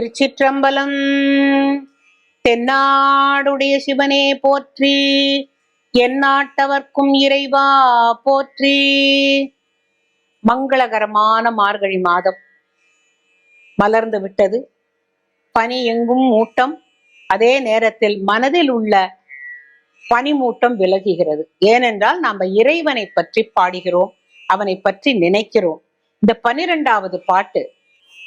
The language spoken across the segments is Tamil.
திருச்சிற்றம்பலம். தென்னாடுடைய சிவனே போற்றி, எந்நாட்டவர்க்கும் இறைவா போற்றி. மங்களகரமான மார்கழி மாதம் மலர்ந்து விட்டது. பனி எங்கும் மூட்டம், அதே நேரத்தில் மனதில் உள்ள பனிமூட்டம் விலகுகிறது. ஏனென்றால் நாம் இறைவனை பற்றி பாடுகிறோம், அவனை பற்றி நினைக்கிறோம். இந்த 12வது பாட்டு,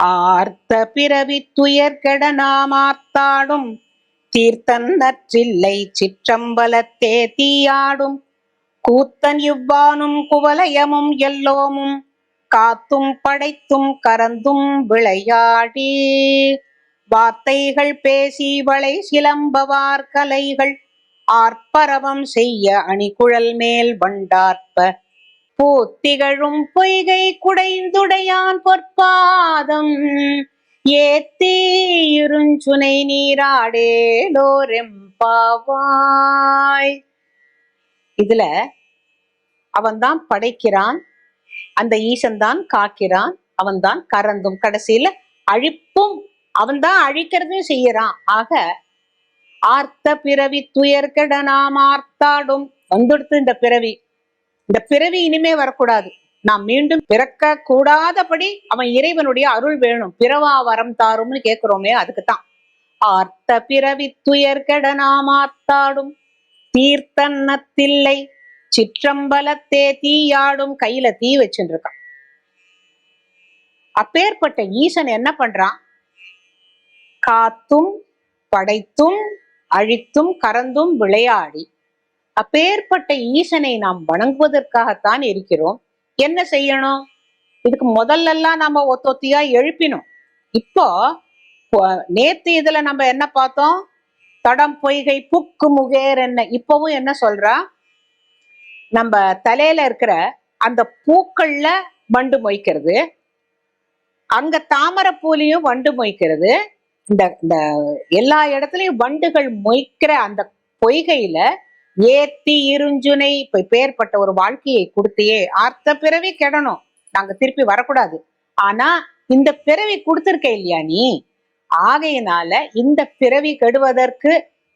ஆர்த்த பிறவி துயர்கெட நாம் ஆர்த்தாடும் தீர்த்தன் நற்றில்லை சிற்றம்பலத்தே தீயாடும் கூத்தன் இவ்வானும் குவலயமும் எல்லோமும் காத்தும் படைத்தும் கரந்தும் விளையாடி வார்த்தைகள் பேசி வளை சிலம்பவார் கலைகள் ஆர்ப்பரவம் செய்ய அணிகுழல் மேல் வண்டார்ப்ப பூத்திகழும் பொய்கை குடைந்துடையான் பொற்பாதம் ஏத்தி இருஞ்சுனை நீராடேலோரெம்பாவாய். இதுல அவன்தான் படைக்கிறான், அந்த ஈசன் தான் காக்கிறான், அவன்தான் கரந்தும், கடைசியில அழிப்பும் அவன்தான் அழிக்கிறதையும் செய்யறான். ஆக ஆர்த்த பிறவி துயர்கெட நாம் ஆர்த்தாடும் வந்துடுத்து. இந்த பிறவி இனிமே வரக்கூடாது, நாம் மீண்டும் பிறக்க கூடாதபடி அவன் இறைவனுடைய அருள் வேணும். பிறவா வரம் தாரும்னு கேட்கிறோமே, அதுக்குத்தான். ஆர்த்த பிறவி துயர்கெட நாம் ஆர்த்தாடும் தீர்த்தன்னத்தில்லை சிற்றம்பலத்தே தீயாடும். கையில தீ வச்சுட்டு இருக்கான். அப்பேற்பட்ட ஈசன் என்ன பண்றான்? காத்தும் படைத்தும் அழித்தும் கரந்தும் விளையாடி, அப்பேற்பட்ட ஈசனை நாம் வணங்குவதற்காகத்தான் இருக்கிறோம். என்ன செய்யணும்? இதுக்கு முதல்லலாம் நம்ம ஒத்தொத்தியா எழுப்பினோம். இப்போ நேத்து இதுல நம்ம என்ன பார்த்தோம்? தடம் பொய்கை புக்கு முகேர் என்ன. இப்பவும் என்ன சொல்றா? நம்ம தலையில இருக்கிற அந்த பூக்கள்ல வண்டு மொய்க்கிறது, அங்க தாமரை பூலையும் வண்டு மொய்க்கிறது. இந்த எல்லா இடத்துலயும் வண்டுகள் மொய்க்கிற அந்த பொய்கையில ஏத்தி இருஞ்சுனை பேர்பட்ட ஒரு வாழ்க்கையை கொடுத்தியே. ஆர்த்த பிறவி கெடணும், நாங்க திருப்பி வரக்கூடாது. ஆனா இந்த பிறவி கொடுத்திருக்க இல்லையா நீ? ஆகையினால இந்த பிறவி கெடுவதற்கு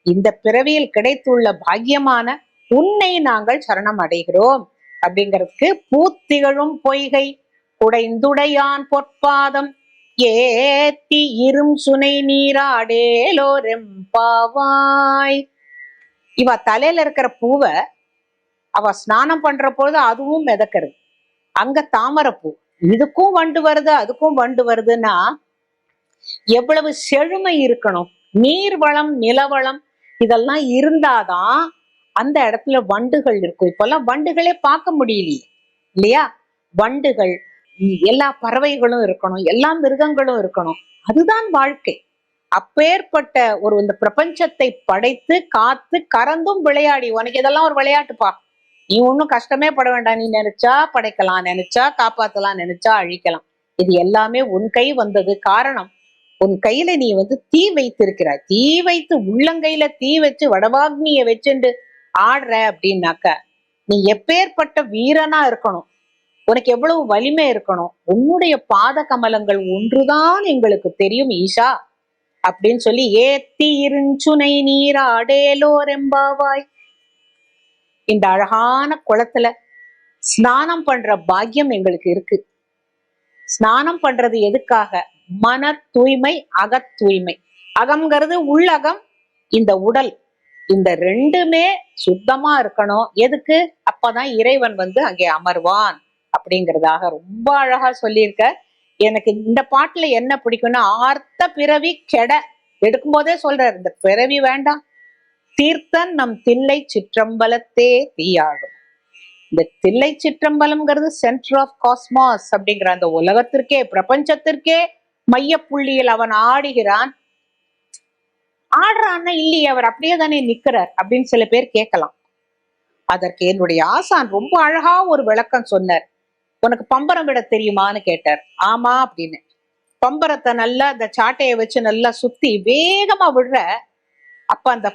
இந்த பிறவியில் கிடைத்துள்ள பாக்கியமான உன்னை நாங்கள் சரணம் அடைகிறோம் அப்படிங்கிறதுக்கு பூத்திகழும் பொய்கை குடைந்துடையான் பொற்பாதம் ஏத்தி இரும் சுனை நீராடேலோரெம்பாவாய். இவ தலையில இருக்கிற பூவை அவ ஸ்நானம் பண்ற பொழுது அதுவும் மிதக்கிறது. அங்க தாமரை பூ, இதுக்கும் வண்டு வருது அதுக்கும் வண்டு வருதுன்னா எவ்வளவு செழுமை இருக்கணும். நீர் வளம் நிலவளம் இதெல்லாம் இருந்தாதான் அந்த இடத்துல வண்டுகள் இருக்கும். இப்பெல்லாம் வண்டுகளே பார்க்க முடியலையே இல்லையா? வண்டுகள், எல்லா பறவைகளும் இருக்கணும், எல்லா மிருகங்களும் இருக்கணும். அதுதான் வாழ்க்கை. அப்பேற்பட்ட இந்த பிரபஞ்சத்தை படைத்து காத்து கரந்தும் விளையாடி, உனக்கு இதெல்லாம் ஒரு விளையாட்டுப்பா, நீ ஒன்னும் கஷ்டமே பட வேண்டாம். நீ நினைச்சா படைக்கலாம், நினைச்சா காப்பாத்தலாம், நினைச்சா அழிக்கலாம். இது எல்லாமே உன் கை வந்தது. காரணம், உன் கையில நீ தீ வைத்திருக்கிறாய். தீ வைத்து உள்ளங்கையில தீ வச்சு வடவாக்னிய வச்சுண்டு ஆடுற அப்படின்னாக்க நீ எப்பேற்பட்ட வீரனா இருக்கணும், உனக்கு எவ்வளவு வலிமை இருக்கணும். உன்னுடைய பாத கமலங்கள் ஒன்றுதான் எங்களுக்கு தெரியும் ஈஷா அப்படின்னு சொல்லி ஏத்தி இருஞ்சுனை நீராடேலோரெம்பாவாய். இந்த அழகான குளத்துல ஸ்நானம் பண்ற பாக்கியம் எங்களுக்கு இருக்கு. ஸ்நானம் பண்றது எதுக்காக? மன தூய்மை, அக தூய்மை. அகம்ங்கிறது உள்ளகம், இந்த உடல், இந்த ரெண்டுமே சுத்தமா இருக்கணும். எதுக்கு? அப்பதான் இறைவன் அங்கே அமர்வான் அப்படிங்கிறதாக ரொம்ப அழகா சொல்லியிருக்க. எனக்கு இந்த பாட்டுல என்ன பிடிக்கும்னா, ஆர்த்த பிறவி கெட எடுக்கும் போதே சொல்றாரு, இந்த பிறவி வேண்டாம், தீர்த்தன் நம் தில்லை சிற்றம்பலத்தே தீயாடும். இந்த தில்லை சிற்றம்பலம்ங்கிறது சென்டர் ஆஃப் காஸ்மாஸ் அப்படிங்கிற அந்த உலகத்திற்கே, பிரபஞ்சத்திற்கே மைய புள்ளியில் அவன் ஆடுகிறான். ஆடுறான்னா இல்லையே, அவர் அப்படியே தானே நிக்கிறார் அப்படின்னு சில பேர் கேட்கலாம். அதற்கு என்னுடைய ஆசான் ரொம்ப அழகா ஒரு விளக்கம் சொன்னார். உனக்கு பம்பரம் விட தெரியுமான்னு கேட்டார். ஆமா அப்படின்னு. பம்பரத்தை நல்லா அந்த சாட்டையை வச்சு நல்லா சுத்தி வேகமா விடுற. அப்ப அந்த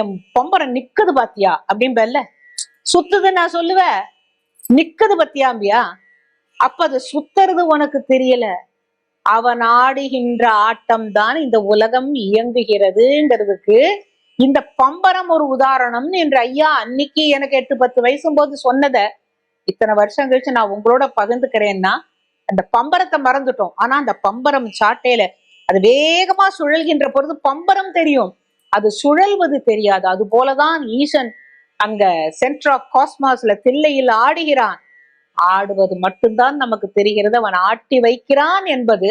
என் பம்பரம் நிக்குது பாத்தியா அப்படின்பல்ல. சுத்துது நான் சொல்லுவேன், நிக்குது பத்தியாம்பியா. அப்ப அது சுத்துறது உனக்கு தெரியல, அவன் ஆடுகின்ற ஆட்டம் தான் இந்த உலகம் இயங்குகிறதுங்கிறதுக்கு இந்த பம்பரம் ஒரு உதாரணம் என்று ஐயா அன்னைக்கு எனக்கு 8-10 வயசும் போது சொன்னதை இத்தனை வருஷம் கழிச்சு நான் உங்களோட பகிர்ந்துக்கிறேன்னா, அந்த பம்பரத்தை மறந்துட்டோம். ஆனா அந்த பம்பரம் சாட்டையில அது வேகமா சுழல்கின்ற பொழுது பம்பரம் தெரியும், அது சுழல்வது தெரியாது. அது போலதான் ஈசன் அங்க சென்டர் ஆஃப் காஸ்மாஸ்ல தில்லையில் ஆடுகிறான். ஆடுவது மட்டும்தான் நமக்கு தெரிகிறது. அவன் ஆட்டி வைக்கிறான் என்பது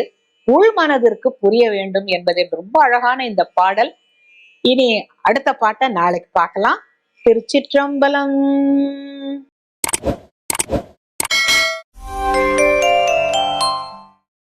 உள் மனதிற்கு புரிய வேண்டும் என்பதை ரொம்ப அழகான இந்த பாடல். இனி அடுத்த பாட்டை நாளைக்கு பார்க்கலாம். திருச்சிற்றம்பலம்.